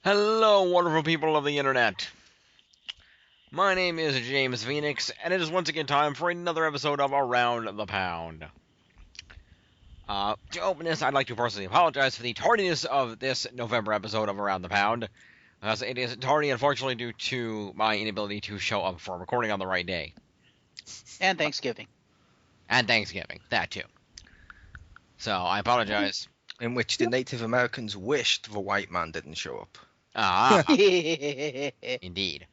Hello, wonderful people of the internet. My name is James Phoenix, and it is once again time for another episode of Around the Pound. To open this, I'd like to personally apologize for the tardiness of this November episode of Around the Pound, as it is tardy, unfortunately, due to my inability to show up for recording on the right day. And Thanksgiving. And Thanksgiving, that too. So, I apologize. In which the Native Americans wished the white man didn't show up. Ah, indeed.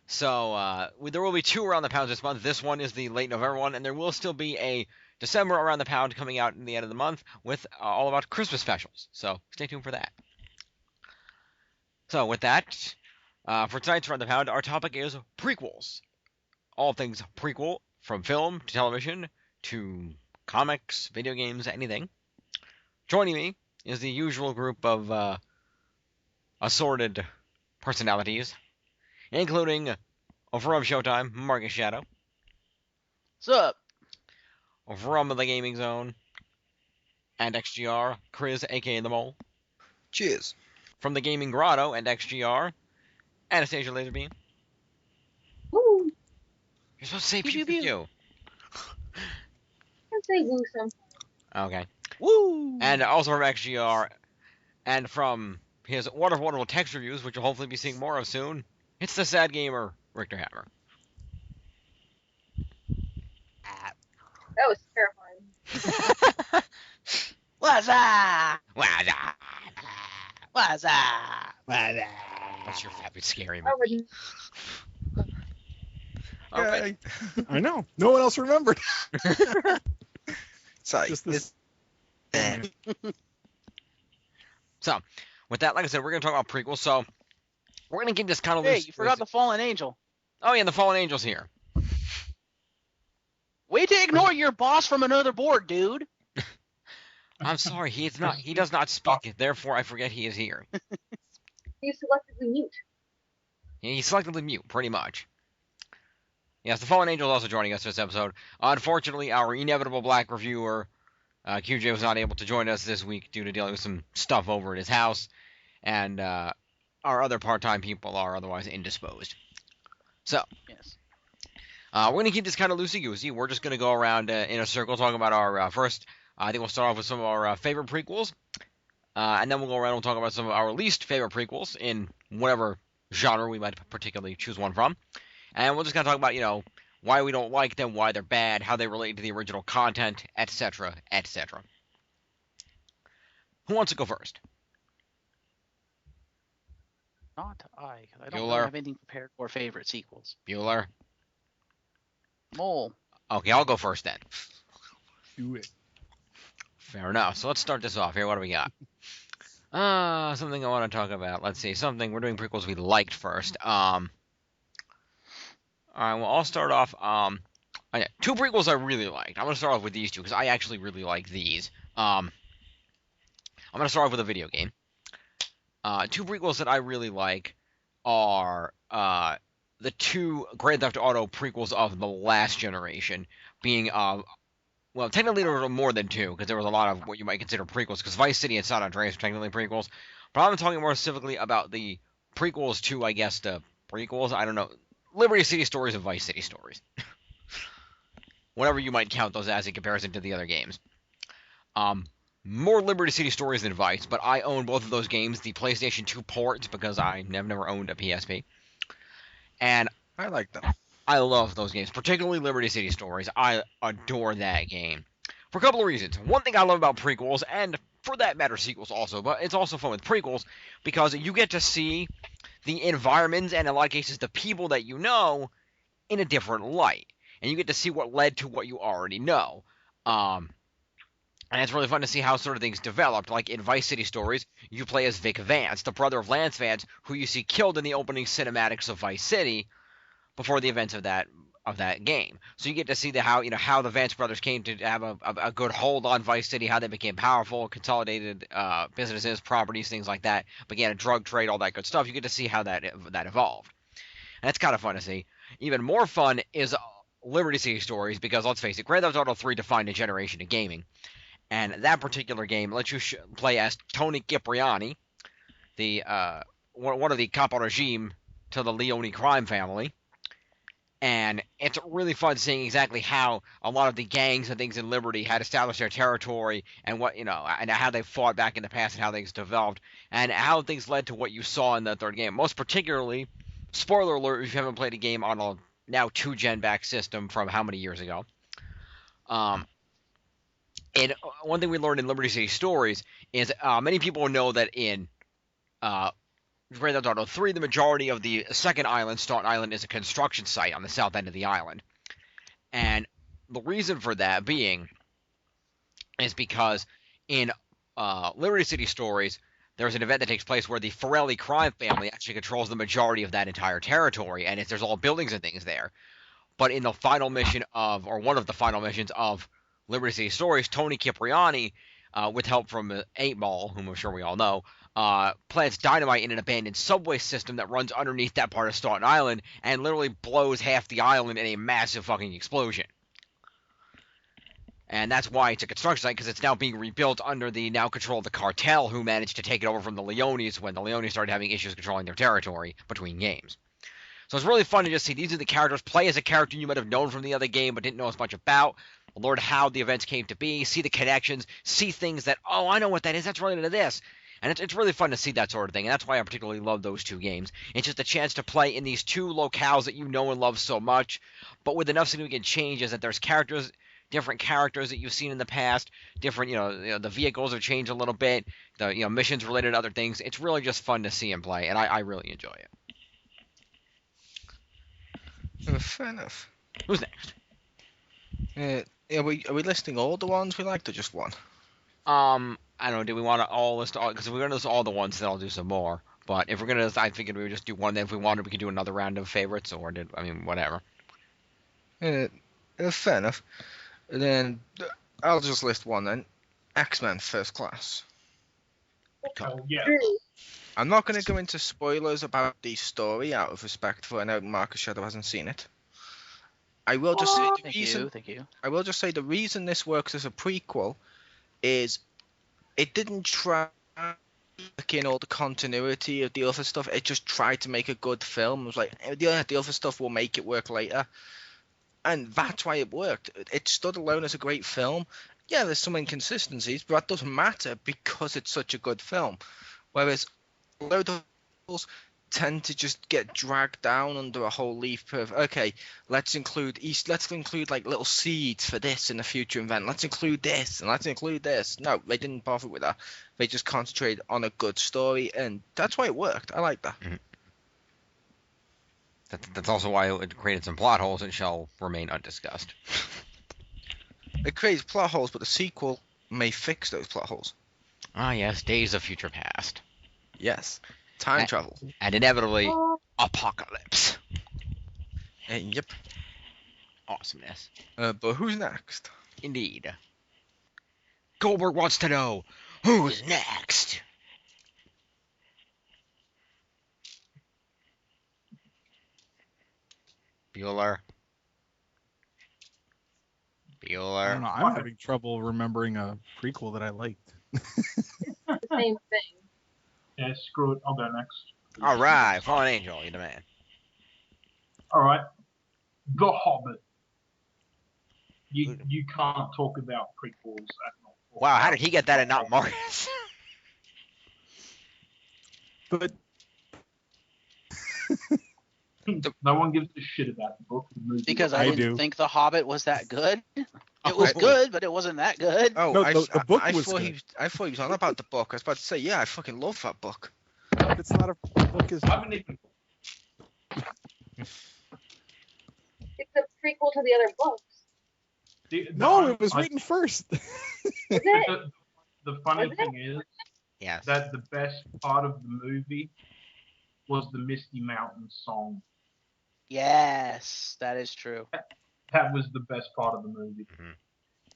So, there will be two Around the Pounds this month. This one is the late November one, and there will still be a December Around the Pound coming out in the end of the month with all about Christmas specials. So, stay tuned for that. So, with that, for tonight's Around the Pound, our topic is prequels. All things prequel, from film to television to comics, video games, anything. Joining me is the usual group of assorted personalities, including from Showtime, Marcus Shadow. What's up? From the Gaming Zone and XGR, Chriz, aka the Mole. Cheers. From the Gaming Grotto and XGR, Anastasia Laserbeam. Woo! You're supposed to say Pew, pew pew, pew pew. pew. I say woo sometimes. Okay. Woo! And also from XGR, and from his wonderful text reviews, which you'll hopefully be seeing more of soon, it's the SAHD Gamer, Richter Hammer. That was terrifying. What's up? What's up? What's up? What's your favorite scary I movie? would All right. I know. No one else remembered. It's like, Just this. So, with that, like I said, we're going to talk about prequels. So, we're going to keep this kind of Hey, loose. you forgot the Fallen Angel. Oh, yeah, the Fallen Angel's here. Way to ignore your boss from another board, dude. I'm sorry, he does not speak, therefore I forget he is here. he's selectively mute. He's selectively mute, pretty much. Yes, the Fallen Angel is also joining us for this episode. Unfortunately, our inevitable black reviewer, QJ, was not able to join us this week due to dealing with some stuff over at his house, and our other part-time people are otherwise indisposed. So, Yes. we're going to keep this kind of loosey-goosey. We're just going to go around in a circle talking about our first. I think we'll start off with some of our favorite prequels, and then we'll go around and we'll talk about some of our least favorite prequels in whatever genre we might particularly choose one from. And we'll just kind of talk about, why we don't like them, why they're bad, how they relate to the original content, etc., etc. Who wants to go first? Not I, because I don't Bueller. really have anything prepared for favorite sequels. Bueller? Mole. Okay, I'll go first then. Do it. Fair enough. So let's start this off here. What do we got? Something I want to talk about. Let's see. We're doing prequels we liked first. All right, well, I'll start off. Okay, two prequels I really liked. I'm going to start off with these two because I actually really like these. I'm going to start off with a video game. Two prequels that I really like are the two Grand Theft Auto prequels of the last generation, being well, technically there were more than two, because there was a lot of what you might consider prequels, because Vice City and San Andreas are technically prequels, but I'm talking more specifically about the prequels to, I guess, the prequels, I don't know, Liberty City Stories and Vice City Stories. Whatever you might count those as in comparison to the other games. More Liberty City Stories than Vice, but I own both of those games, the PlayStation 2 ports, because I have never owned a PSP. And I like them. I love those games, particularly Liberty City Stories. I adore that game. For a couple of reasons. One thing I love about prequels, and for that matter sequels also, but it's also fun with prequels, because you get to see the environments, and in a lot of cases the people that you know, in a different light. And you get to see what led to what you already know. And it's really fun to see how sort of things developed. Like in Vice City Stories, you play as Vic Vance, the brother of Lance Vance, who you see killed in the opening cinematics of Vice City, before the events of that game. So you get to see how the Vance brothers came to have a good hold on Vice City, how they became powerful, consolidated businesses, properties, things like that, began a drug trade, all that good stuff. You get to see how that evolved. And that's kind of fun to see. Even more fun is Liberty City Stories, because let's face it, Grand Theft Auto 3 defined a generation of gaming. And that particular game lets you play as Tony Cipriani, the one of the capo regime to the Leone crime family. And it's really fun seeing exactly how a lot of the gangs and things in Liberty had established their territory and what, and how they fought back in the past and how things developed and how things led to what you saw in the third game. Most particularly, spoiler alert if you haven't played a game on a now 2-gen back system from how many years ago. And one thing we learned in Liberty City Stories is many people know that in Grand Theft Auto 3, the majority of the second island, Staunton Island, is a construction site on the south end of the island. And the reason for that being is because in Liberty City Stories, there's an event that takes place where the Forelli crime family actually controls the majority of that entire territory, and there's all buildings and things there. But in the final mission or one of the final missions of Liberty City Stories, Tony Cipriani, with help from 8 Ball, whom I'm sure we all know, plants dynamite in an abandoned subway system that runs underneath that part of Staunton Island and literally blows half the island in a massive fucking explosion. And that's why it's a construction site, because it's now being rebuilt under the now control of the cartel, who managed to take it over from the Leones when the Leones started having issues controlling their territory between games. So it's really fun to just see these are the characters, play as a character you might have known from the other game but didn't know as much about, learn how the events came to be, see the connections, see things that, oh, I know what that is, that's related to this. And it's really fun to see that sort of thing, and that's why I particularly love those two games. It's just a chance to play in these two locales that you know and love so much, but with enough significant changes that there's characters, different characters that you've seen in the past, different, the vehicles have changed a little bit, the, missions related to other things. It's really just fun to see and play, and I really enjoy it. Fair enough. Who's next? Are we listing all the ones we liked or just one? I don't know, do we want to all list all, because if we're going to list all the ones, then I'll do some more. But if we're going to, I figured we would just do one, then if we wanted, we could do another round of favorites, or whatever. Fair enough. And then, I'll just list one then. X-Men First Class. Oh, yeah. I'm not going to go into spoilers about the story out of respect for I know Marcus Shadow hasn't seen it. I will just say the reason. Thank you. I will just say the reason this works as a prequel is it didn't try to work in all the continuity of the other stuff. It just tried to make a good film. It was like, yeah, the other stuff will make it work later. And that's why it worked. It stood alone as a great film. Yeah, there's some inconsistencies, but that doesn't matter because it's such a good film. Whereas a load of films tend to just get dragged down under a whole leaf of, okay, let's include like little seeds for this in the future event. Let's include this and let's include this. No, they didn't bother with that. They just concentrated on a good story, and that's why it worked. I like that. Mm-hmm. That's also why it created some plot holes that shall remain undiscussed. It creates plot holes, but the sequel may fix those plot holes. Ah, yes, Days of Future Past. Yes. Time travel. And inevitably, apocalypse. Yep. Awesomeness. But who's next? Indeed. Goldberg wants to know, who's next? Bueller. I don't know. I'm having trouble remembering a prequel that I liked. It's not the same thing. Yeah, screw it. I'll go next. All right, Fallen Angel, you're the man. All right. The Hobbit. You can't talk about prequels and not talk Wow, how about did he get that and not Marcus? But No one gives a shit about the book, the movie. Because I I didn't do. think The Hobbit was that good. It was good, but it wasn't that good. Oh, No, the book was thought good. I thought he was on about the book. I was about to say, yeah, I fucking love that book. it's not a book. Is I haven't even. It's a prequel to the other books. no, it was written first. Is it? The funny Was it? thing is Yes. that the best part of the movie was the Misty Mountains song. Yes, that is true. That was the best part of the movie. Mhm.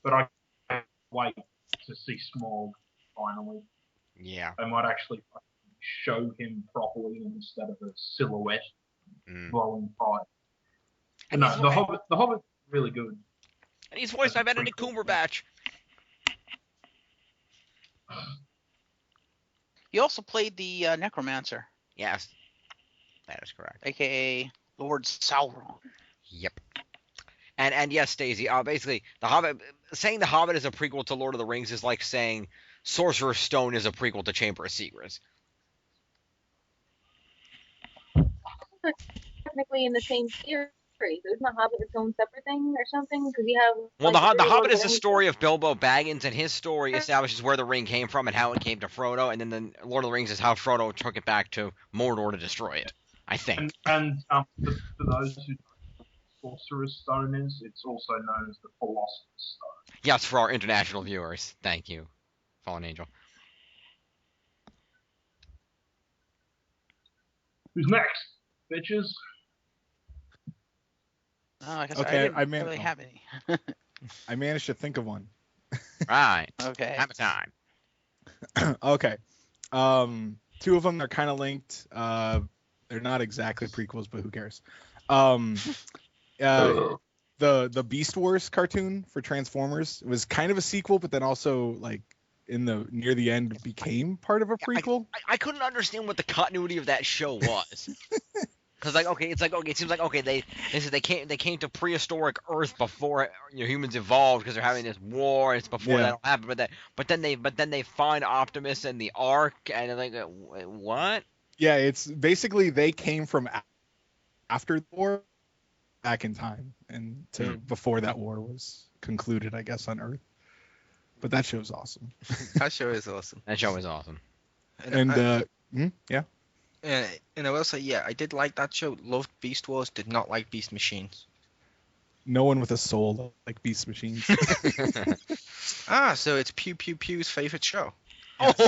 But I can't wait to see Smaug finally. Yeah. They might actually show him properly instead of a silhouette Mm. blowing fire. And No, he's- the Hobbit's really good. And he's voiced by Benedict Cumberbatch. He also played the Necromancer Yes, that is correct. AKA Lord Sauron. Yep. And yes, Stacey. Basically, the Hobbit. Saying the Hobbit is a prequel to Lord of the Rings is like saying Sorcerer's Stone is a prequel to Chamber of Secrets. Technically in the same series. Isn't the Hobbit its own separate thing or something? Because you have. Well, like, the three Hobbit Lord of is the Rings story of Bilbo Baggins, and his story establishes where the ring came from and how it came to Frodo, and then the Lord of the Rings is how Frodo took it back to Mordor to destroy it. I think. And for those who know what Sorcerer's Stone is, it's also known as the Philosopher's Stone. Yes, for our international viewers. Thank you, Fallen Angel. Who's next, bitches? Oh, I guess Okay, I didn't really have any. I managed to think of one. Right. Okay. Have a time. Okay. Two of them are kind of linked. They're not exactly prequels, but who cares? The Beast Wars cartoon for Transformers was kind of a sequel, but then also like near the end became part of a prequel. I couldn't understand what the continuity of that show was. Because it seems like they said they came to prehistoric Earth before humans evolved because they're having this war. And it's before that all happened, but then they find Optimus and the Ark, and they're like, what? Yeah, it's basically they came from after the war, back in time, and to before that war was concluded, I guess, on Earth. But that show's awesome. That show is awesome. That show is awesome. And And I will say, yeah, I did like that show. Loved Beast Wars. Did not like Beast Machines. no one with a soul like Beast Machines. So it's Pew Pew Pew's favorite show. I admit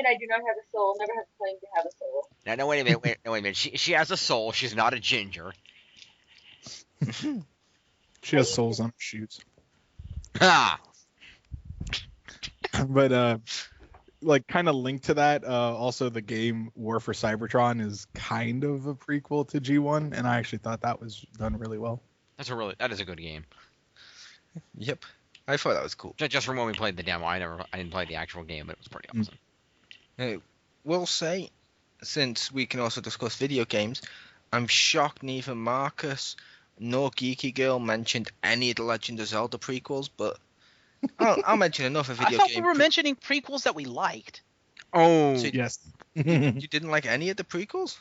I do not have a soul. Never have claimed to have a soul. No, wait a minute. She has a soul. She's not a ginger. She has souls on her shoes. Ha! But like kind of linked to that, also the game War for Cybertron is kind of a prequel to G1, and I actually thought that was done really well. That is a good game. Yep. I thought that was cool. Just from when we played the demo, I didn't play the actual game, but it was pretty awesome. Now, we'll say, since we can also discuss video games, I'm shocked neither Marcus nor GeekyGirl mentioned any of the Legend of Zelda prequels, but I'll mention another video game. I thought we were mentioning prequels that we liked. Oh, So Yes. you didn't like any of the prequels?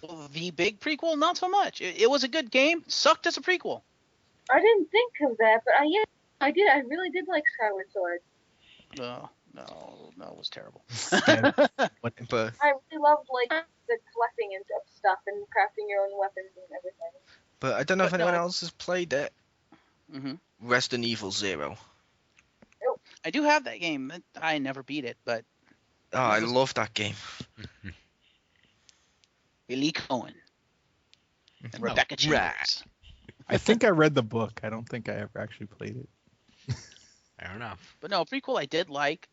Well, the big prequel, not so much. It was a good game. Sucked as a prequel. I didn't think of that, but I did. I really did like Skyward Sword. No, it was terrible. But I really loved like the collecting and stuff and crafting your own weapons and everything. But I don't know if But anyone no. else has played it. hmm Resident Evil 0. I do have that game. I never beat it, but Oh, I love that game. Billy Cohen and Rebecca Chambers. I think I read the book. I don't think I ever actually played it. fair enough. But no, prequel I did like.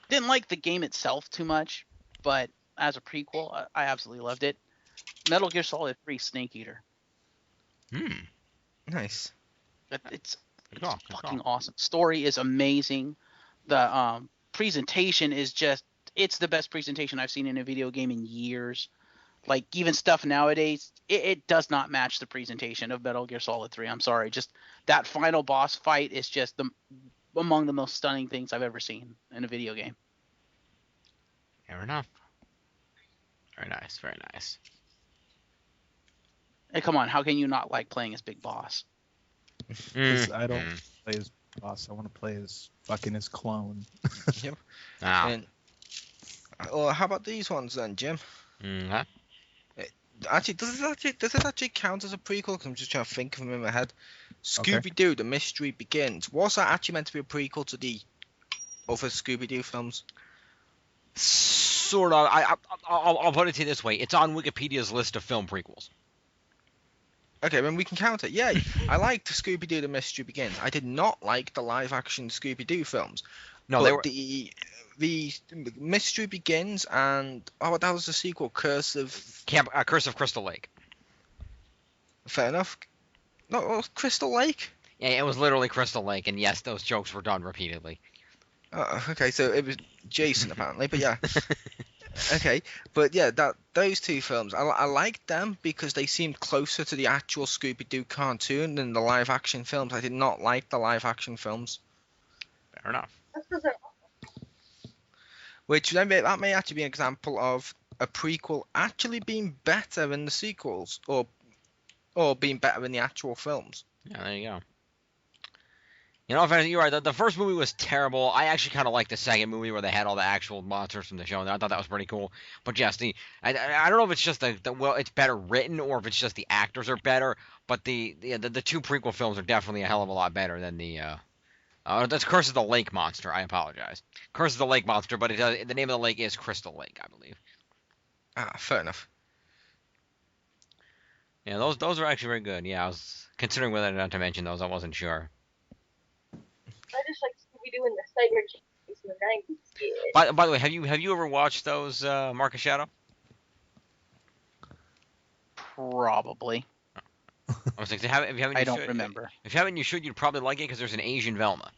Didn't like the game itself too much, but as a prequel, I absolutely loved it. Metal Gear Solid 3 Snake Eater. Nice. It's Good call. fucking awesome. Story is amazing. The presentation is just, it's the best presentation I've seen in a video game in years. Like, even stuff nowadays, it does not match the presentation of Metal Gear Solid 3. I'm sorry. Just that final boss fight is just among the most stunning things I've ever seen in a video game. Fair enough. Very nice. Very nice. Hey, come on. How can you not like playing as Big Boss? 'Cause I don't play as boss. I want to play as fucking his clone. Ah. And, well, how about these ones then, Jim? Mm-hmm. Actually, does it actually count as a prequel? 'Cause I'm just trying to think of them in my head. Scooby-Doo: The Mystery Begins. Was that actually meant to be a prequel to the other Scooby-Doo films? Sort of. I'll put it to you this way. It's on Wikipedia's list of film prequels. Okay, then we can count it. Yeah, I liked Scooby-Doo: The Mystery Begins. I did not like the live-action Scooby-Doo films. No, but they were. The Mystery Begins and that was the sequel, Curse of Curse of Crystal Lake. Fair enough. No, Crystal Lake. Yeah, it was literally Crystal Lake, and yes, those jokes were done repeatedly. Oh, okay, so it was Jason apparently, but yeah. Okay, but yeah, those two films, I liked them because they seemed closer to the actual Scooby-Doo cartoon than the live-action films. I did not like the live-action films, Fair enough. That's because they're which that may actually be an example of a prequel actually being better than the sequels, or being better than the actual films. Yeah, there you go. You know, you're right. The first movie was terrible. I actually kind of liked the second movie where they had all the actual monsters from the show. And I thought that was pretty cool. But yes, I don't know if it's just well, it's better written or if it's just the actors are better. But the two prequel films are definitely a hell of a lot better than the. That's Curse of the Lake Monster. I apologize. Curse of the Lake Monster, but the name of the lake is Crystal Lake, I believe. Ah, fair enough. Yeah, those are actually very good. Yeah, I was considering whether or not to mention those. I wasn't sure. I just like Scooby-Doo and the Cyber Chase in the 90s. Yeah. By the way, have you ever watched those Mark of Shadow? Probably. I was like, if you haven't, I you don't should. remember. If you haven't, you should. You'd probably like it because there's an Asian Velma.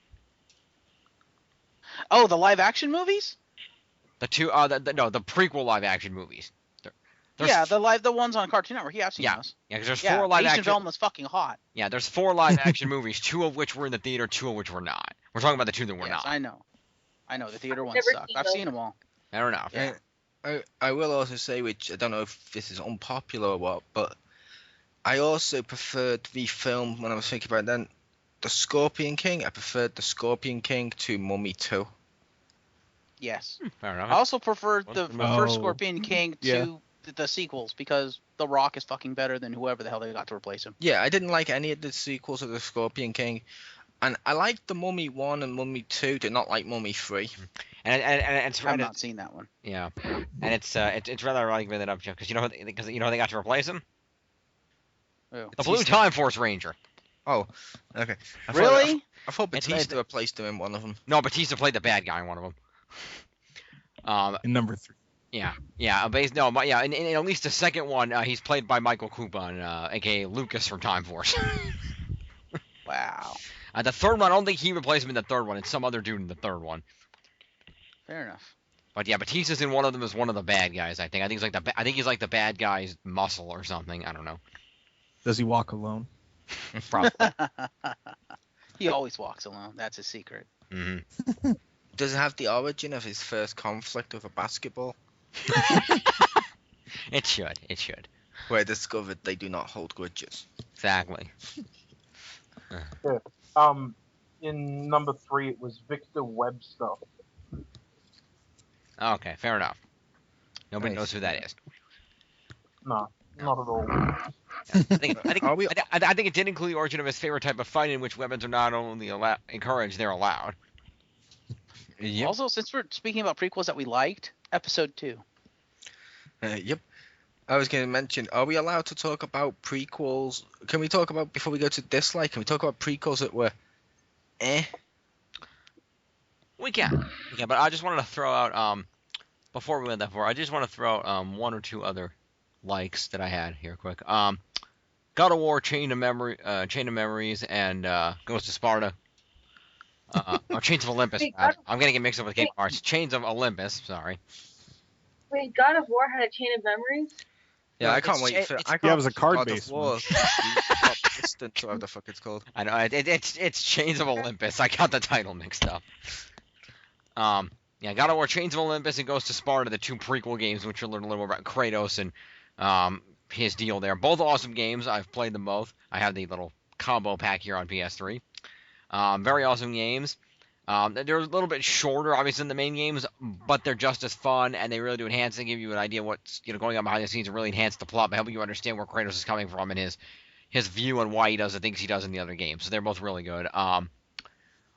Oh, the live action movies? The prequel live action movies. There's Yeah, the ones on Cartoon Network. Yeah, I've seen those. Yeah, because there's Yeah, four live Asian action. Velma's fucking hot. Yeah, there's 4 live action movies, 2 of which were in the theater, 2 of which were not. We're talking about the 2 that were Yes, not. I know. The theater ones never suck. seen I've those. seen them all. Fair enough. Yeah. I will also say, which I don't know if this is unpopular or what, but I also preferred the film when I was thinking about it then, The Scorpion King. I preferred The Scorpion King to Mummy 2. Yes. Fair I enough. also preferred the Oh. first Scorpion King Yeah. to the sequels because The Rock is fucking better than whoever the hell they got to replace him. Yeah, I didn't like any of the sequels of The Scorpion King. And I liked the Mummy 1 and Mummy 2, did not like Mummy 3. And it's I've not seen that one. yeah, and it's rather ironic bringing that up, Jeff, because you know how they got to replace him? Ew. The Blue Time Force Ranger. Oh, okay. Really? I thought It's- Batista replaced him in one of them. No, Batista played the bad guy in one of them. In number 3. Yeah, in at least the second one, he's played by Michael Kuban, aka Lucas from Time Force. Wow. The third one, I don't think he replaced him in the third one. It's some other dude in the third one. Fair enough. But yeah, Batista's in one of them as one of the bad guys. I think he's like the bad guy's muscle or something. I don't know. Does he walk alone? Probably. He always walks alone. That's his secret. hmm Does it have the origin of his first conflict with a basketball? It should. Where it discovered they do not hold grudges. Exactly. In number 3, it was Victor Webster. Okay, fair enough. Nobody Nice. knows who that is. No, not at all. I think Are we- I think it did include the origin of his favorite type of fight, in which weapons are not only encouraged, they're allowed. Yep. Also, since we're speaking about prequels that we liked, episode 2. Yep. I was going to mention, are we allowed to talk about prequels? Can we talk about, before we go to dislike, can we talk about prequels that were We can, but I just wanted to throw out before we went that far, I just want to throw out one or two other likes that I had here quick. God of War, Chain of Memories, and Ghost of Sparta. Or Chains of Olympus. Wait, I'm gonna get mixed up with Kingdom Hearts. Chains of Olympus. Sorry. Wait, God of War had a Chain of Memories? Yeah, No, I can't it's- wait for. it's- I can't Yeah, it was a wait for God of card-based War one. to be Distant, or whatever the fuck it's called. I know it's Chains of Olympus. I got the title mixed up. Yeah, God of War, Chains of Olympus, and Ghost of Sparta, the 2 prequel games, which will learn a little more about Kratos and his deal there. Both awesome games. I've played them both. I have the little combo pack here on PS3. Very awesome games. They're a little bit shorter, obviously, than the main games, but they're just as fun, and they really do enhance. They give you an idea of what's going on behind the scenes and really enhance the plot by helping you understand where Kratos is coming from and his view on why he does the things he does in the other games. So they're both really good.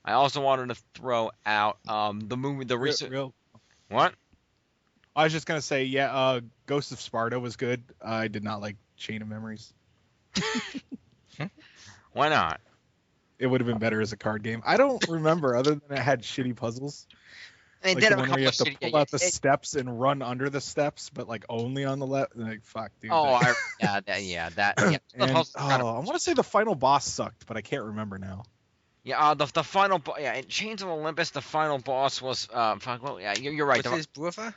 I also wanted to throw out the movie, the recent. What? I was just gonna say, yeah, Ghost of Sparta was good. I did not like Chain of Memories. Why not? It would have been better as a card game. I don't remember, other than it had shitty puzzles. They Like did the have a one where you have couple to of pull out the it- steps and run under the steps, but like only on the left. Like fuck, dude. Oh, that- yeah. The and, puzzle's kind of- I want to say the final boss sucked, but I can't remember now. Yeah, the final, in Chains of Olympus, the final boss was, yeah, you're right. Was his brother?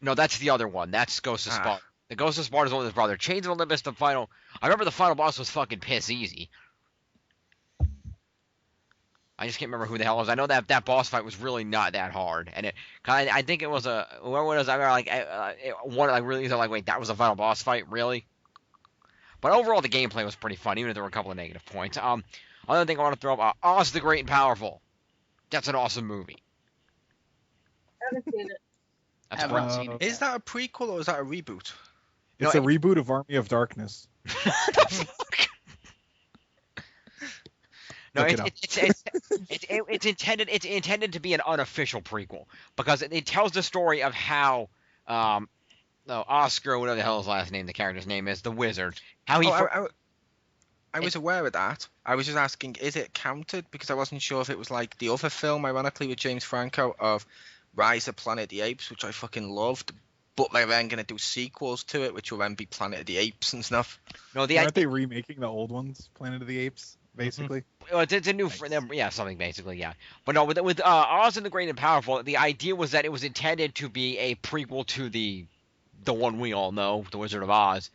No, that's the other one. That's Ghost of Ah. Sparta. The Ghost of Sparta is one with his brother. Chains of Olympus, the final. I remember the final boss was fucking piss easy. I just can't remember who the hell it was. I know that boss fight was really not that hard, and I think it was whoever it was. I remember one like really like wait, that was the final boss fight, really? But overall, the gameplay was pretty fun, even if there were a couple of negative points. Another thing I want to throw up, Oz the Great and Powerful. That's an awesome movie. I haven't seen it. That's Haven't great. seen it. Is that a prequel or is that a reboot? It's a reboot of Army of Darkness. No, Look it's intended to be an unofficial prequel because it tells the story of how Oscar, whatever the hell his last name, the character's name is, the wizard, how he. I was aware of that. I was just asking, is it counted? Because I wasn't sure if it was like the other film, ironically, with James Franco of Rise of Planet of the Apes, which I fucking loved. But they're then going to do sequels to it, which will then be Planet of the Apes and stuff. No, aren't they remaking the old ones, Planet of the Apes, basically? Well, it's a new, yeah, something basically, yeah. But no, with Oz and the Great and Powerful, the idea was that it was intended to be a prequel to the one we all know, The Wizard of Oz.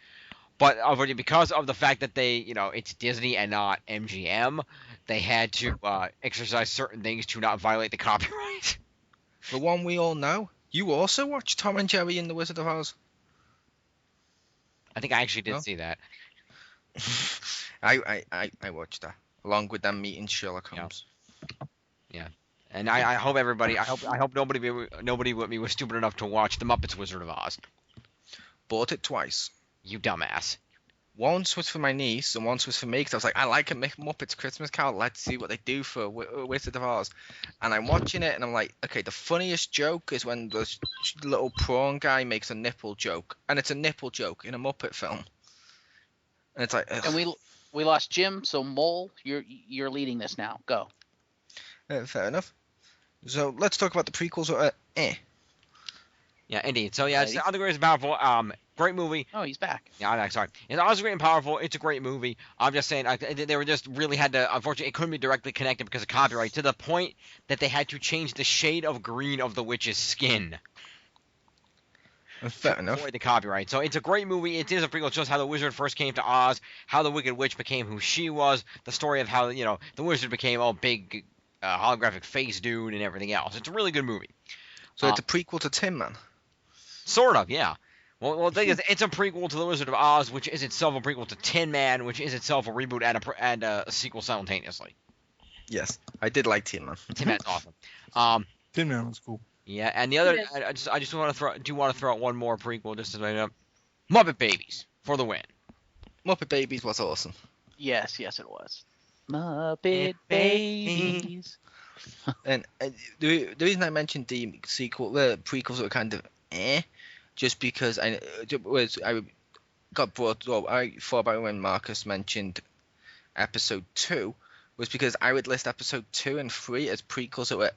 But because of the fact that they, it's Disney and not MGM, they had to exercise certain things to not violate the copyright. The one we all know. You also watched Tom and Jerry and The Wizard of Oz? I think I actually did see that. I watched that along with them meeting Sherlock Holmes. Yeah. And I hope everybody, I hope nobody with me was stupid enough to watch The Muppets Wizard of Oz. Bought it twice. You dumbass. Once was for my niece and once was for me because I was like, I like a Muppets Christmas Carol. Let's see what they do for Wizard of Oz. And I'm watching it and I'm like, okay, the funniest joke is when the little prawn guy makes a nipple joke, and it's a nipple joke in a Muppet film. And it's like, ugh. And we lost Jim, so Mole, you're leading this now. Go. Fair enough. So let's talk about the prequels. Yeah, indeed. So yeah, it's Oz the Great and Powerful. Great movie. Oh, he's back. Yeah, I'm sorry. It's Oz the Great and Powerful. It's a great movie. I'm just saying, they were just really had to. Unfortunately, it couldn't be directly connected because of copyright, to the point that they had to change the shade of green of the witch's skin. Fair enough. Avoid the copyright. So it's a great movie. It is a prequel. It shows how the wizard first came to Oz, how the Wicked Witch became who she was, the story of how the wizard became a big holographic face dude and everything else. It's a really good movie. So it's a prequel to Tin Man. Sort of, yeah. Well, the thing is, it's a prequel to The Wizard of Oz, which is itself a prequel to Tin Man, which is itself a reboot and a sequel simultaneously. Yes, I did like Tin Man. Tin Man's awesome. Tin Man was cool. Yeah, and the other, I just want to throw out one more prequel just to make it up. Muppet Babies for the win. Muppet Babies was awesome. Yes, it was. Muppet Babies. And the reason I mentioned the prequels were kind of just because I got brought up. I thought about when Marcus mentioned episode 2 was because I would list episode 2 and 3 as prequels that were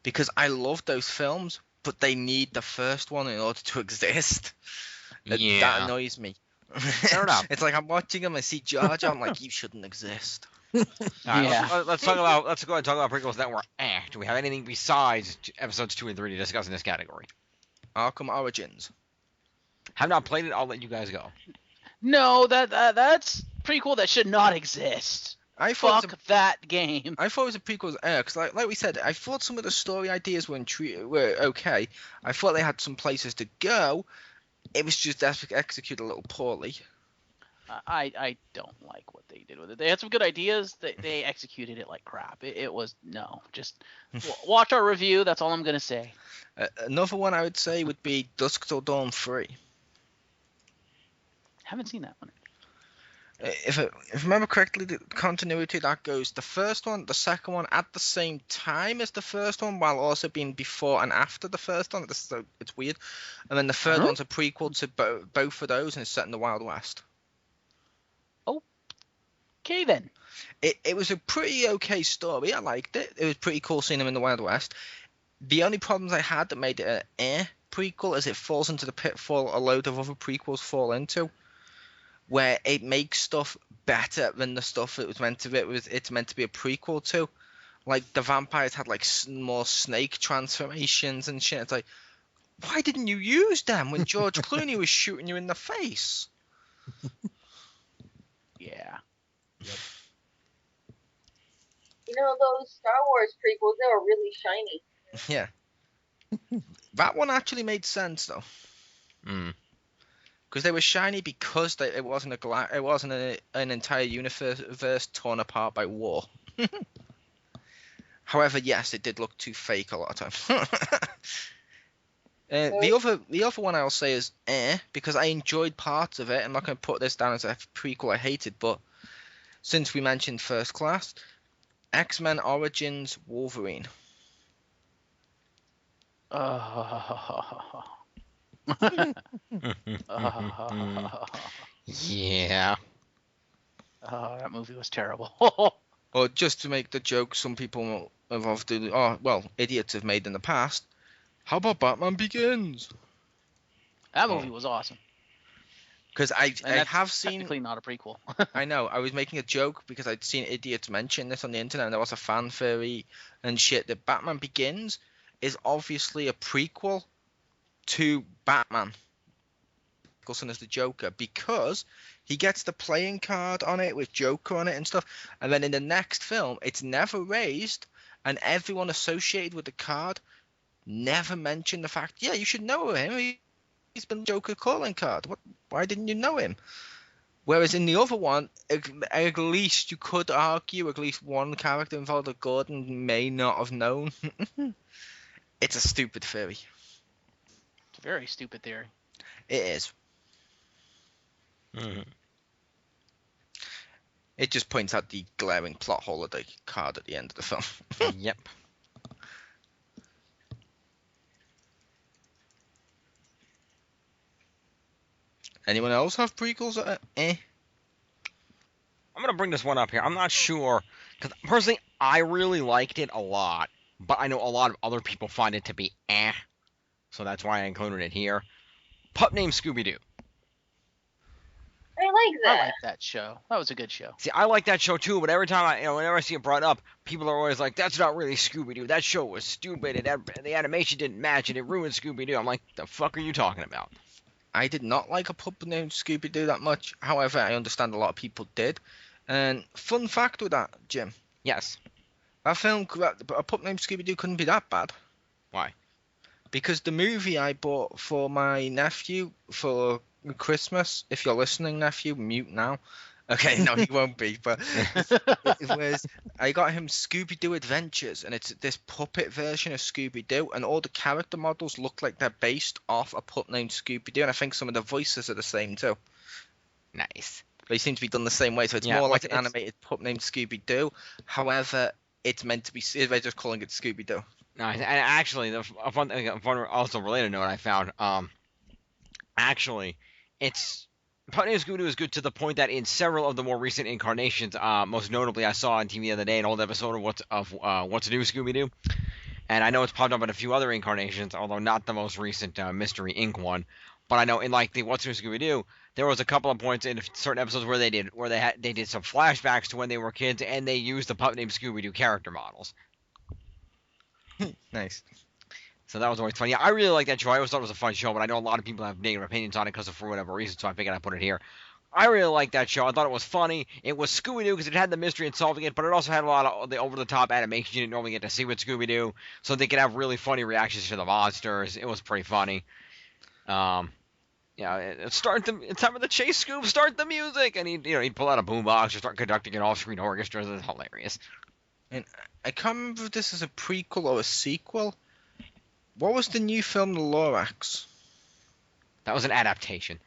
because I love those films, but they need the first one in order to exist. Yeah. That annoys me. Fair enough. It's like I'm watching them, I see Jar Jar, I'm like, you shouldn't exist. All right, Yeah. let's go ahead and talk about prequels that were Do we have anything besides episodes 2 and 3 to discuss in this category? Arkham Origins. Have not played it. I'll let you guys go. No, that's prequel that should not exist. Fuck that game. I thought it was a prequel because, like we said, I thought some of the story ideas were okay. I thought they had some places to go. It was just executed a little poorly. I don't like what they did with it. They had some good ideas. They executed it like crap. It was just watch our review. That's all I'm gonna say. Another one I would say would be Dusk Till Dawn 3. Haven't seen that one. If I remember correctly, the continuity that goes the first one, the second one at the same time as the first one, while also being before and after the first one. So it's weird. And then the third one's a prequel to both of those, and it's set in the Wild West. Okay then. It was a pretty okay story. I liked it. It was pretty cool seeing them in the Wild West. The only problems I had that made it an prequel is it falls into the pitfall a load of other prequels fall into, where it makes stuff better than the stuff it was meant to be. It's meant to be a prequel to. Like, the vampires had, like, more snake transformations and shit. It's like, why didn't you use them when George Clooney was shooting you in the face? Yeah. Yep. You know, those Star Wars prequels, they were really shiny. Yeah. That one actually made sense, though. Mm. Because they were shiny because it wasn't an entire universe torn apart by war. However, yes, it did look too fake a lot of times. The other one I'll say is because I enjoyed parts of it. I'm not going to put this down as a prequel I hated, but since we mentioned First Class, X-Men Origins Wolverine. Yeah. Oh, that movie was terrible. Or just to make the joke some people idiots have made in the past. How about Batman Begins? That movie was awesome. Because I have seen. Technically not a prequel. I know. I was making a joke because I'd seen idiots mention this on the internet, and there was a fan theory and shit that Batman Begins is obviously a prequel to Batman. Nicholson as the Joker, because he gets the playing card on it with Joker on it and stuff, and then in the next film it's never raised, and everyone associated with the card never mentioned the fact, yeah, you should know him, he's been Joker calling card, why didn't you know him? Whereas in the other one, at least you could argue at least one character involved that Gordon may not have known. It's a stupid theory. It's a very stupid theory. It is. Mm-hmm. It just points out the glaring plot hole of the card at the end of the film. Yep. Anyone else have prequels? I'm gonna bring this one up here. I'm not sure, because personally, I really liked it a lot, but I know a lot of other people find it to be so that's why I included it here. Pup Named Scooby-Doo. I like that. I like that show. That was a good show. See, I like that show too, but every time whenever I see it brought up, people are always like, "That's not really Scooby-Doo. That show was stupid, and the animation didn't match, and it ruined Scooby-Doo." I'm like, "The fuck are you talking about?" I did not like A Pup Named Scooby-Doo that much. However, I understand a lot of people did. And fun fact with that, Jim. Yes. That film, A Pup Named Scooby-Doo, couldn't be that bad. Why? Because the movie I bought for my nephew for Christmas, if you're listening, nephew, mute now. Okay, no, he won't be, but it was, I got him Scooby-Doo Adventures, and it's this puppet version of Scooby-Doo, and all the character models look like they're based off a pup named Scooby-Doo, and I think some of the voices are the same too. Nice. They seem to be done the same way, so it's more like an animated pup named Scooby-Doo. However, it's meant to be, they're just calling it Scooby-Doo. Nice. And actually, a fun also related note I found, actually, Pup Named Scooby-Doo is good to the point that in several of the more recent incarnations, most notably I saw on TV the other day an old episode of What's New Scooby-Doo, and I know it's popped up in a few other incarnations, although not the most recent Mystery Inc. one. But I know in like the What's New Scooby-Doo, there was a couple of points in certain episodes where they did some flashbacks to when they were kids, and they used the Pup Named Scooby-Doo character models. Nice. So that was always funny. Yeah, I really like that show. I always thought it was a fun show, but I know a lot of people have negative opinions on it because of for whatever reason, so I figured I'd put it here. I really like that show. I thought it was funny. It was Scooby-Doo because it had the mystery and solving it, but it also had a lot of the over-the-top animation you didn't normally get to see with Scooby-Doo, so they could have really funny reactions to the monsters. It was pretty funny. It's time for the chase, Scoob. Start the music, and he'd pull out a boombox or start conducting an off-screen orchestra. It was hilarious. And I can't remember if this is a prequel or a sequel. What was the new film, The Lorax? That was an adaptation.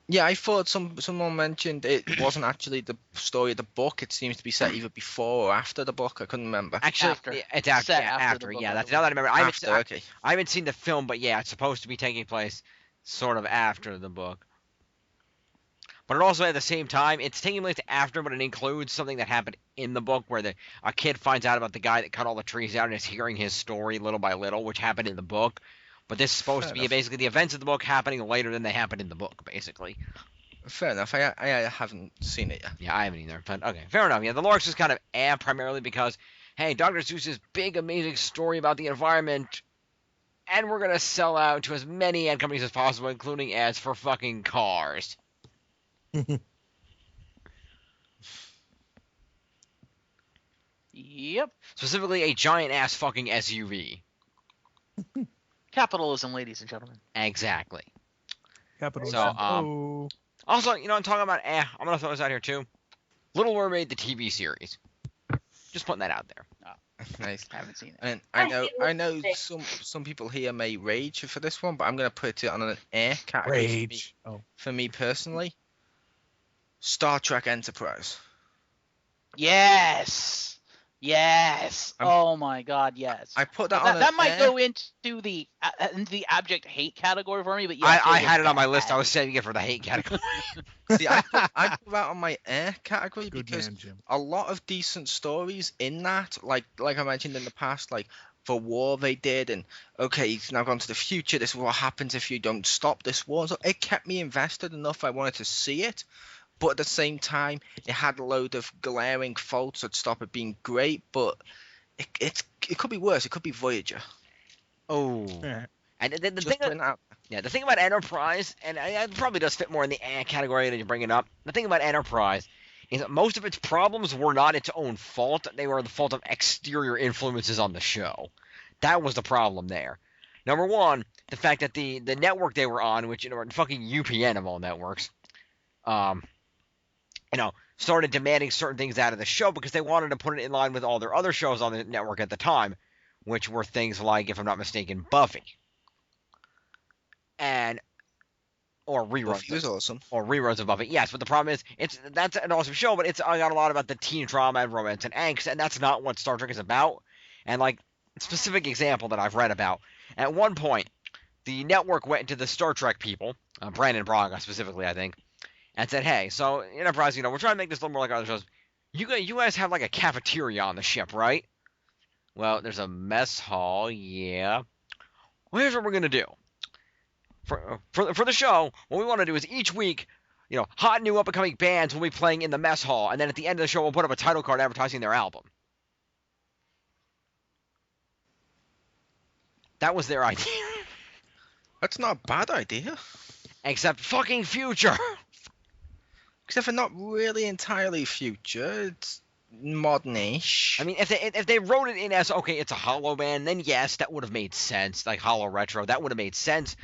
Yeah, I thought someone mentioned it wasn't actually the story of the book. It seems to be set either before or after the book. I couldn't remember. Actually, it's after. Set Yeah, after the book. Yeah, that's now that I remember. Okay. I haven't seen the film, but yeah, it's supposed to be taking place sort of after the book. But it also, at the same time, it's taking place after, but it includes something that happened in the book where a kid finds out about the guy that cut all the trees out and is hearing his story little by little, which happened in the book. But this is supposed to be basically the events of the book happening later than they happened in the book, basically. Fair enough. I haven't seen it yet. Yeah, I haven't either. But okay, fair enough. Yeah, the lore's just kind of primarily because, hey, Dr. Seuss's big, amazing story about the environment, and we're gonna sell out to as many ad companies as possible, including ads for fucking cars. Yep. Specifically, a giant-ass fucking SUV. Capitalism, ladies and gentlemen. Exactly. Capitalism. So, also, I'm talking about, I'm gonna throw this out here too. Little Mermaid, the TV series. Just putting that out there. Nice. I haven't seen it. And I know some people here may rage for this one, but I'm gonna put it on an category. Rage. For me personally, Star Trek Enterprise. Yes. Oh my God, yes. I put that on. That might go into the abject hate category for me, but yeah. I had it on my list. I was saving it for the hate category. See, I put that on my category because man, Jim. a lot of decent stories in that, like I mentioned in the past, like the war they did, and okay, he's now gone to the future. This is what happens if you don't stop this war. So it kept me invested enough. I wanted to see it. But at the same time, it had a load of glaring faults that stop it being great. But it could be worse. It could be Voyager. Oh, and the thing about Enterprise, and it probably does fit more in the category that you bring it up. The thing about Enterprise is that most of its problems were not its own fault. They were the fault of exterior influences on the show. That was the problem there. Number one, the fact that the network they were on, which fucking UPN of all networks, started demanding certain things out of the show because they wanted to put it in line with all their other shows on the network at the time, which were things like, if I'm not mistaken, Buffy. Or reruns. Buffy was awesome. Or reruns of Buffy. Yes, but the problem is, that's an awesome show, but it's got a lot about the teen drama and romance and angst, and that's not what Star Trek is about. And, a specific example that I've read about, at one point, the network went into the Star Trek people, Brandon Braga specifically, I think, and said, hey, so Enterprise, we're trying to make this a little more like other shows. You guys have a cafeteria on the ship, right? Well, there's a mess hall, yeah. Well, here's what we're gonna do. For the show, what we want to do is each week, hot new up and coming bands will be playing in the mess hall, and then at the end of the show, we'll put up a title card advertising their album. That was their idea. That's not a bad idea. Except fucking future. Except for not really entirely future. It's modern-ish. I mean, if they wrote it in as, okay, it's a hollow band, then yes, that would have made sense. Like hollow retro, that would have made sense.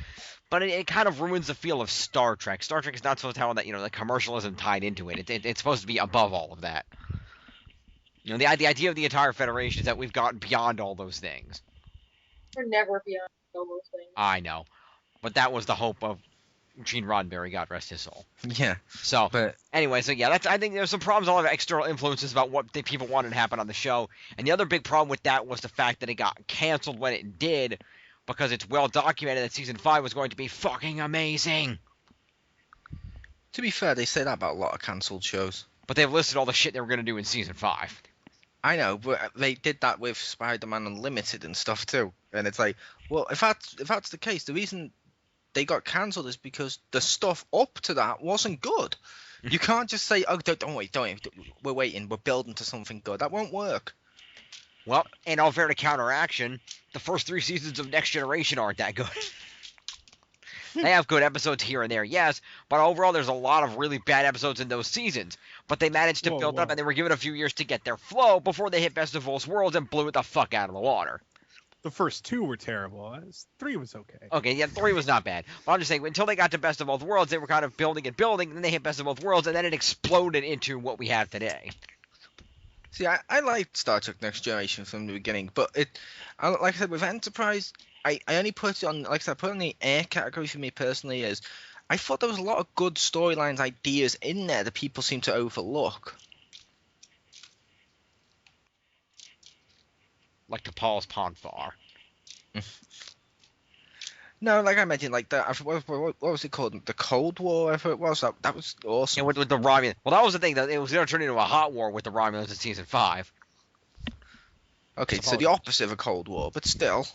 But it kind of ruins the feel of Star Trek. Star Trek is not supposed to have that, the commercialism tied into it. It's supposed to be above all of that. The idea of the entire Federation is that we've gotten beyond all those things. We're never beyond all those things. I know. But that was the hope of Gene Roddenberry, God rest his soul. Yeah. So, anyway, I think there's some problems, a lot of external influences about what the people wanted to happen on the show. And the other big problem with that was the fact that it got canceled when it did, because it's well documented that Season 5 was going to be fucking amazing. To be fair, they say that about a lot of cancelled shows. But they've listed all the shit they were going to do in Season 5. I know, but they did that with Spider-Man Unlimited and stuff too. And it's like, well, if that's the case, the reason they got cancelled is because the stuff up to that wasn't good. You can't just say, oh, don't wait, we're waiting, we're building to something good. That won't work. Well, in all fair to counteraction, the first 3 seasons of Next Generation aren't that good. They have good episodes here and there, yes, but overall there's a lot of really bad episodes in those seasons. But they managed to build up, and they were given a few years to get their flow before they hit Best of Both Worlds and blew it the fuck out of the water. The first 2 were terrible. 3 was okay. Okay, yeah, 3 was not bad. But I'm just saying, until they got to Best of Both Worlds, they were kind of building, and then they hit Best of Both Worlds, and then it exploded into what we have today. See, I liked Star Trek Next Generation from the beginning, but like I said, with Enterprise, I only put it on, like I said, I put it on the air category for me personally, as I thought there was a lot of good storylines, ideas in there that people seem to overlook. Like the Paul's Ponfar. No, like I mentioned, like what was it called? The Cold War, whatever it was. That was awesome. Yeah, with the Romulans. Well, that was the thing. That it was going to turn into a hot war with the Romulans in Season 5. Okay, so the opposite of a Cold War, but still.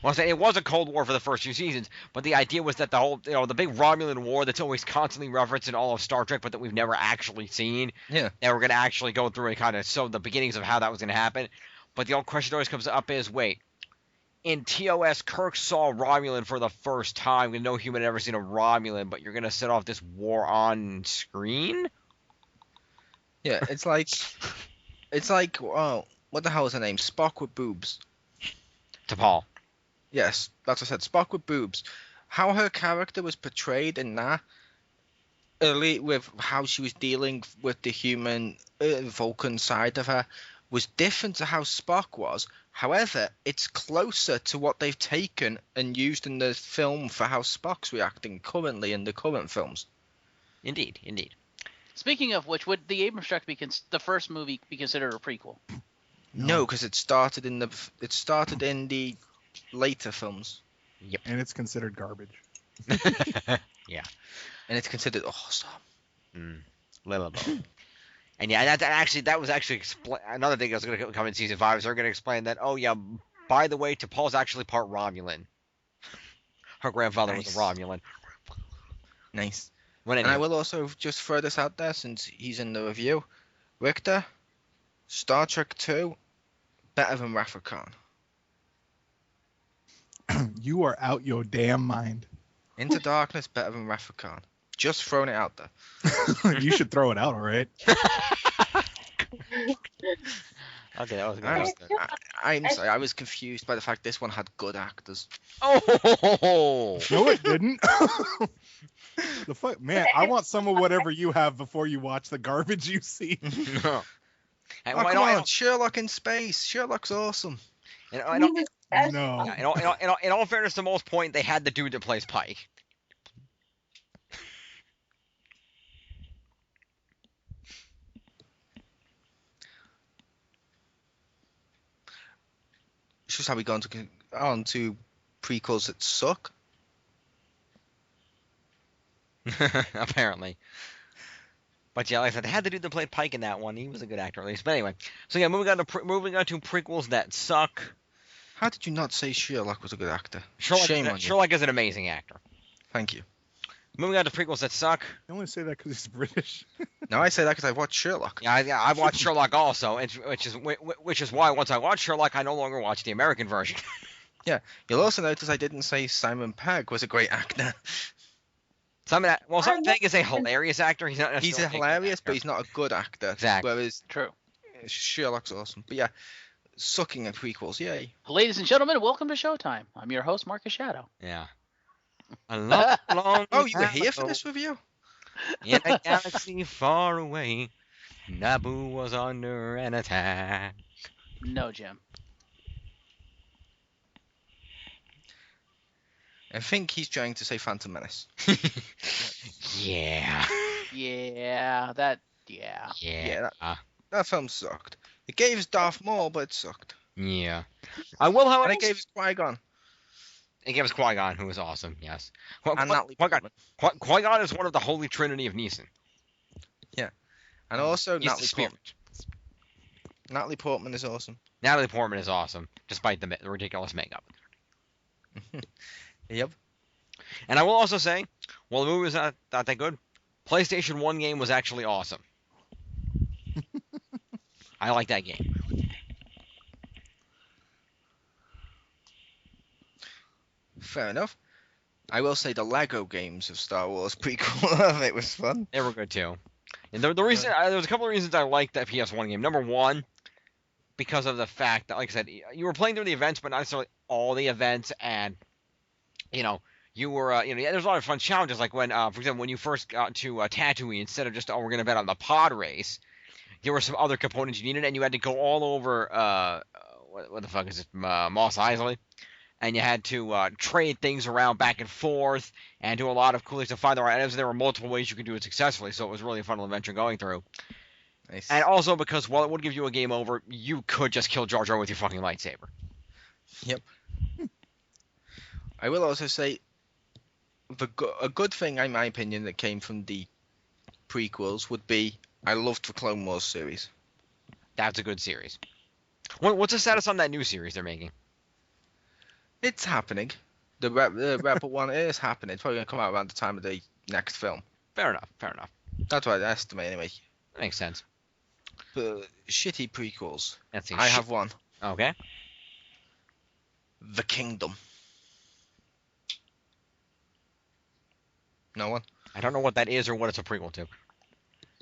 Well, I say it was a Cold War for the first few seasons, but the idea was that the whole, the big Romulan War that's always constantly referenced in all of Star Trek, but that we've never actually seen. Yeah. And we're going to actually go through and kind of show the beginnings of how that was going to happen. But the old question always comes up is, wait, in TOS, Kirk saw Romulan for the first time, and no human had ever seen a Romulan, but you're going to set off this war on screen? Yeah, it's like, oh, what the hell is her name? Spock with boobs. T'Pol. Yes, that's what I said. Spock with boobs. How her character was portrayed in that, early with how she was dealing with the human Vulcan side of her, was different to how Spock was. However, it's closer to what they've taken and used in the film for how Spock's reacting currently in the current films. Indeed, indeed. Speaking of which, would the Abrams Trek be the first movie be considered a prequel? No, because it started in the later films. Yep. And it's considered garbage. Yeah. And it's considered awesome. Little bit. And yeah, that was actually another thing that was going to come in season 5. Is they're going to explain that, oh yeah, by the way, T'Pol's actually part Romulan. Her grandfather was a Romulan. Nice. Anyway. And I will also just throw this out there since he's in the review. Richter, Star Trek 2, better than Wrath of Khan. You are out your damn mind. Into Darkness, better than Wrath of Khan. Just throwing it out there. You should throw it out, all right? Okay, that was good. I'm sorry, I was confused by the fact this one had good actors. Oh! No, it didn't. The fuck, man! I want some of whatever you have before you watch the garbage you see. No. Oh, come on, Sherlock in space. Sherlock's awesome. In all fairness to Mole's point, they had the dude that plays Pike. It's just how we go on to prequels that suck. Apparently. But yeah, like I said, they had the dude that played Pike in that one. He was a good actor, at least. But anyway, so yeah, moving on to prequels that suck. How did you not say Sherlock was a good actor? Shame on you. Sherlock is an amazing actor. Thank you. Moving on to prequels that suck. I only say that because he's British. No, I say that because I've watched Sherlock. Yeah, I've watched Sherlock also, which is why once I watched Sherlock, I no longer watch the American version. Yeah, you'll also notice I didn't say Simon Pegg was a great actor. Simon Pegg is a hilarious actor. He's a hilarious, but he's not a good actor. Exactly. Whereas True. Sherlock's awesome. But yeah, sucking at prequels, yay. Ladies and gentlemen, welcome to Showtime. I'm your host, Marcus Shadow. Yeah. Oh, you were here for this review? In a galaxy far away, Naboo was under an attack. No, Jim. I think he's trying to say Phantom Menace. Yeah. Yeah, that film sucked. It gave us Darth Maul, but it sucked. Yeah. I will, however. And it gave us Qui-Gon. It gave us Qui-Gon, who was awesome, yes. And Natalie Portman. Qui-Gon is one of the holy trinity of Neeson. Yeah. And also Natalie Portman. Natalie Portman is awesome. Natalie Portman is awesome, despite the ridiculous makeup. Yep. And I will also say, while the movie was not that good, PlayStation 1 game was actually awesome. I like that game. Fair enough. I will say the Lego games of Star Wars prequel. It was fun. They were good too. And the reason there was a couple of reasons I liked that PS1 game. Number one, because of the fact that, like I said, you were playing through the events, but not necessarily all the events, and you were there's a lot of fun challenges. Like when, for example, when you first got to Tatooine, instead of just we're gonna bet on the pod race, there were some other components you needed, and you had to go all over what the fuck is it, Mos Eisley. And you had to trade things around back and forth and do a lot of cool things to find the right items. There were multiple ways you could do it successfully, so it was really a fun adventure going through. Nice. And also because while it would give you a game over, you could just kill Jar Jar with your fucking lightsaber. Yep. I will also say a good thing, in my opinion, that came from the prequels would be I loved the Clone Wars series. That's a good series. What's the status on that new series they're making? It's happening. The Rebel one is happening. It's probably going to come out around the time of the next film. Fair enough. Fair enough. That's what I estimate anyway. That makes sense. But shitty prequels. Let's see. I have one. Okay. The Kingdom. No one? I don't know what that is or what it's a prequel to.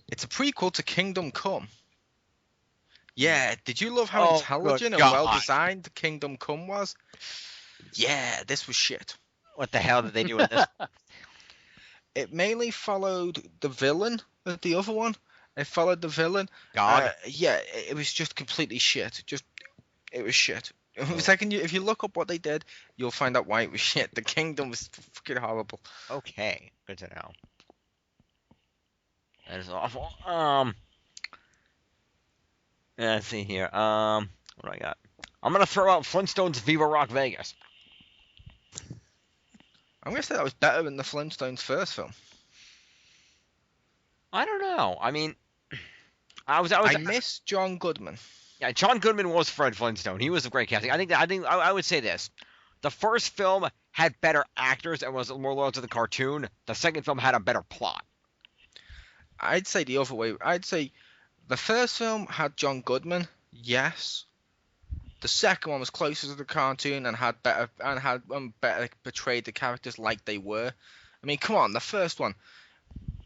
It's a prequel to Kingdom Come. Yeah, did you love how Oh, intelligent good and God. well designed Kingdom Come was? Yeah, this was shit. What the hell did they do with this? It mainly followed the villain of the other one. It followed the villain. God. Yeah, it was just completely shit. It was shit. If you look up what they did, you'll find out why it was shit. The Kingdom was fucking horrible. Okay. Good to know. That is awful. Let's see here. What do I got? I'm gonna throw out Flintstones Viva Rock Vegas. I'm gonna say that was better than the Flintstones first film. I don't know. I mean, I miss John Goodman. Yeah, John Goodman was Fred Flintstone. He was a great casting. I would say this: the first film had better actors and was more loyal to the cartoon. The second film had a better plot. I'd say the other way. I'd say the first film had John Goodman. Yes. The second one was closer to the cartoon and had better portrayed the characters like they were. I mean, come on, the first one,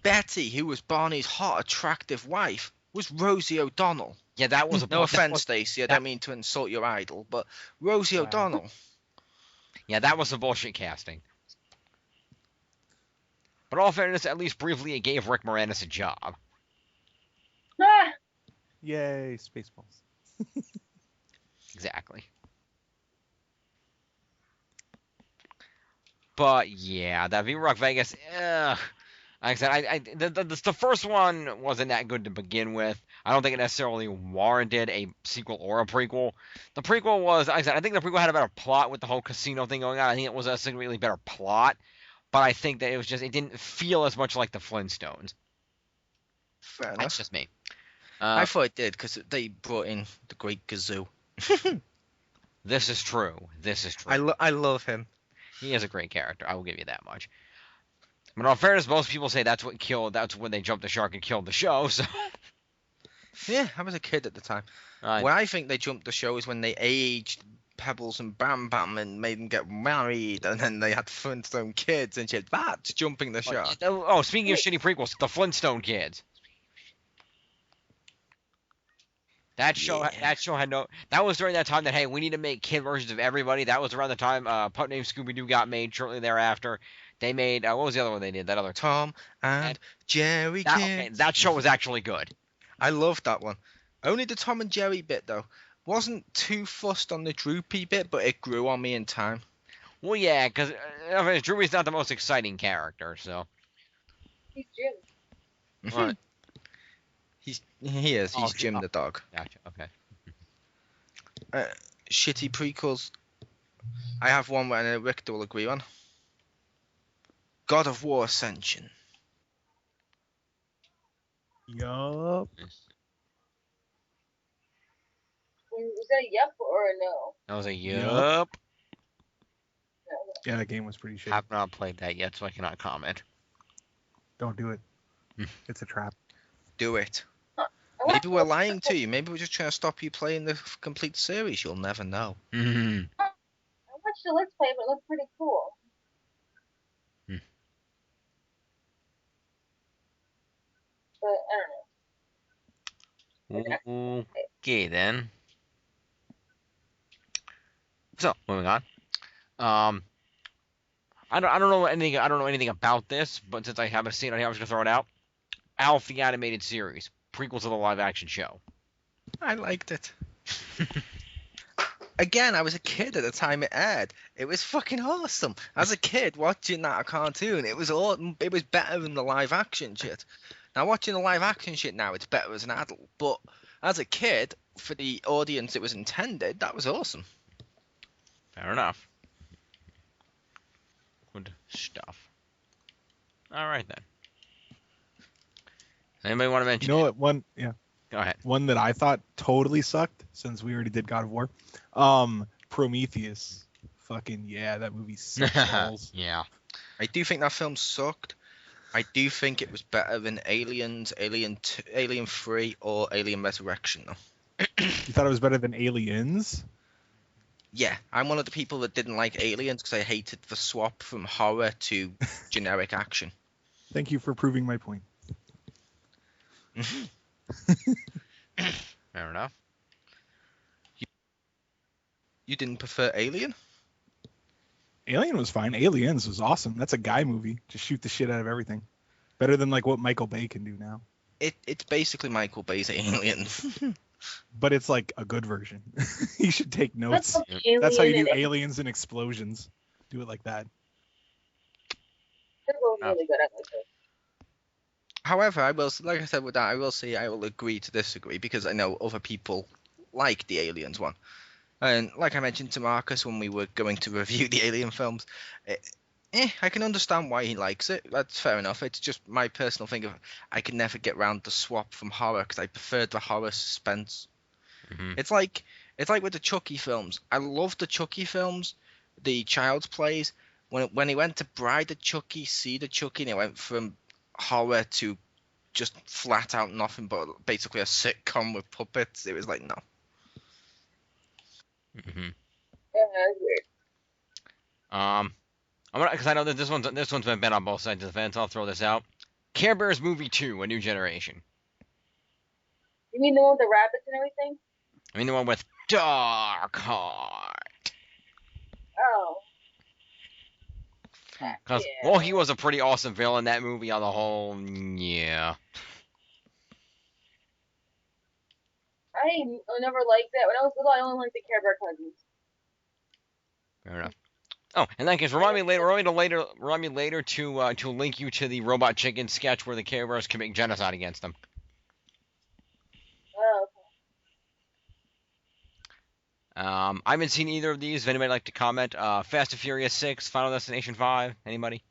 Betty, who was Barney's hot, attractive wife, was Rosie O'Donnell. Yeah, that was no offense, Stacey. I don't mean to insult your idol, but Rosie O'Donnell. Yeah, that was a bullshit casting. But all fairness, at least briefly, it gave Rick Moranis a job. Ah, Yay, Spaceballs. Exactly. But yeah, that Viva Rock Vegas. Like I said, the first one wasn't that good to begin with. I don't think it necessarily warranted a sequel or a prequel. The prequel was, like I said, I think the prequel had a better plot with the whole casino thing going on. I think it was a significantly better plot, but I think that it didn't feel as much like the Flintstones. Fair enough. That's just me. I thought it did because they brought in the Great Gazoo. This is true. I love him. He is a great character. I will give you that much. But in all fairness, most people say that's when they jumped the shark and killed the show. So yeah, I was a kid at the time. Where I think they jumped the show is when they aged Pebbles and Bam Bam and made them get married, and then they had Flintstone kids and shit. That's jumping the shark. Oh, speaking of shitty prequels, the Flintstone kids. That show had no. That was during that time that, hey, we need to make kid versions of everybody. That was around the time Pup Named Scooby Doo got made. Shortly thereafter, they made what was the other one they did? That other Tom and Jerry kids. Okay, that show was actually good. I loved that one. Only the Tom and Jerry bit though. Wasn't too fussed on the Droopy bit, but it grew on me in time. Well, yeah, because Droopy's not the most exciting character, so. he's Jim. What? He is. He's Jim the dog. Gotcha. Okay. Shitty prequels. I have one where Richter will agree on. God of War Ascension. Yup. Was that a yep or a no? That was a yup. Yeah, that game was pretty shit. Have not played that yet, so I cannot comment. Don't do it. It's a trap. Do it. Maybe we're lying to you. Maybe we're just trying to stop you playing the complete series. You'll never know. Mm-hmm. I watched the Let's Play, but it looked pretty cool. But I don't know. Okay then. So moving on. I don't know anything about this, but since I haven't seen it, I'm just gonna throw it out. Alf the animated series, prequel to the live action show. I liked it. Again, I was a kid at the time it aired. It was fucking awesome. As a kid watching that cartoon, it was better than the live action shit. Now watching the live action shit now, it's better as an adult. But as a kid, for the audience it was intended, that was awesome. Fair enough. Good stuff. All right then. Anybody want to mention? You know what? One, yeah. Go ahead. One that I thought totally sucked, since we already did God of War. Prometheus. fucking yeah, that movie sucks balls. Yeah. I do think that film sucked. I do think it was better than Aliens, Alien 3, or Alien Resurrection, though. You thought it was better than Aliens? Yeah, I'm one of the people that didn't like Aliens because I hated the swap from horror to generic action. Thank you for proving my point. Fair enough. You didn't prefer Alien? Alien was fine. Aliens was awesome. That's a guy movie. Just shoot the shit out of everything. Better than like what Michael Bay can do now. It's basically Michael Bay's Alien. But it's like a good version. You should take notes. That's That's how you do aliens and explosions. Do it like that. They're both really good at like this. However, I will, like I said with that, I will say I will agree to disagree because I know other people like the Aliens one. And like I mentioned to Marcus when we were going to review the Alien films, I can understand why he likes it. That's fair enough. It's just my personal thing of I could never get round the swap from horror because I preferred the horror suspense. Mm-hmm. It's like with the Chucky films. I love the Chucky films, the Child's Plays. When he went to Bride of Chucky, Seed of Chucky, and he went from horror to just flat out nothing but basically a sitcom with puppets, it was like no. Mm-hmm. Yeah, that's weird. I'm gonna, because I know that this one's been bent on both sides of the fence. I'll throw this out. Care Bears Movie 2: A New Generation. You mean the one with the rabbits and everything? I mean the one with Dark Heart. Oh. Because well, he was a pretty awesome villain in that movie on the whole. Yeah. I never liked that. When I was little, I only liked the Care Bear cousins. Fair enough. Oh, in that case, remind me later to link you to the Robot Chicken sketch where the Care Bears commit genocide against them. Oh, okay. I haven't seen either of these. If anybody would like to comment, Fast and Furious 6, Final Destination 5, anybody?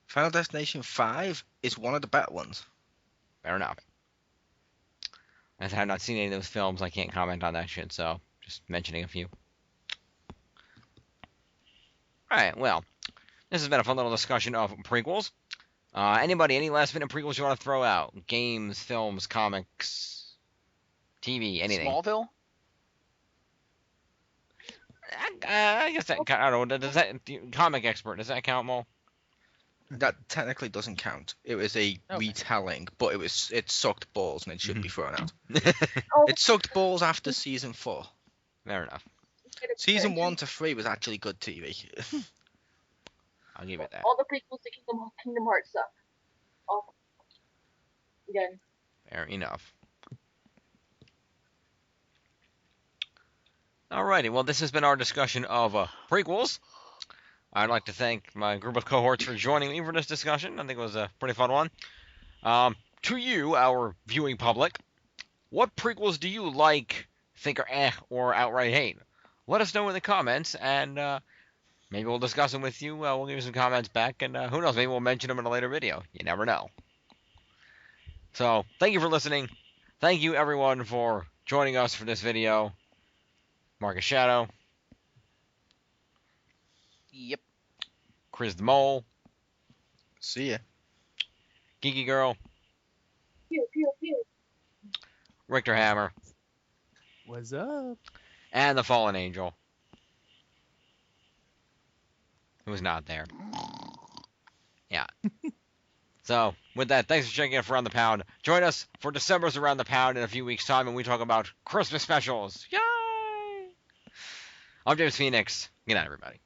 Final Destination 5 is one of the better ones. Fair enough. As I have not seen any of those films, I can't comment on that shit, so just mentioning a few. Alright, well, this has been a fun little discussion of prequels. Any last minute prequels you want to throw out? Games, films, comics, TV, anything? Smallville? I guess that, I don't know, comic expert, does that count, Mo? That technically doesn't count. It was a retelling, but it sucked balls and it should be thrown out. It sucked balls after season 4. Fair enough. Season 1 to 3 was actually good TV. I'll give it that. All the prequels to Kingdom Hearts suck. Awful. Again. Fair enough. Alrighty, well, this has been our discussion of prequels. I'd like to thank my group of cohorts for joining me for this discussion. I think it was a pretty fun one. To you, our viewing public, what prequels do you like, think are or outright hate? Let us know in the comments, and maybe we'll discuss them with you. We'll give you some comments back, and who knows, maybe we'll mention them in a later video. You never know. So, thank you for listening. Thank you, everyone, for joining us for this video. Marcus Shadow. Yep. Chriz the Mole. See ya. GeekyGirl. Pew, pew, pew. Richter Hammer. What's up? And the Fallen Angel. Who was not there. Yeah. So, with that, thanks for checking out for Around the Pound. Join us for December's Around the Pound in a few weeks' time, and we talk about Christmas specials. Yay! I'm James Phoenix. Good night, everybody.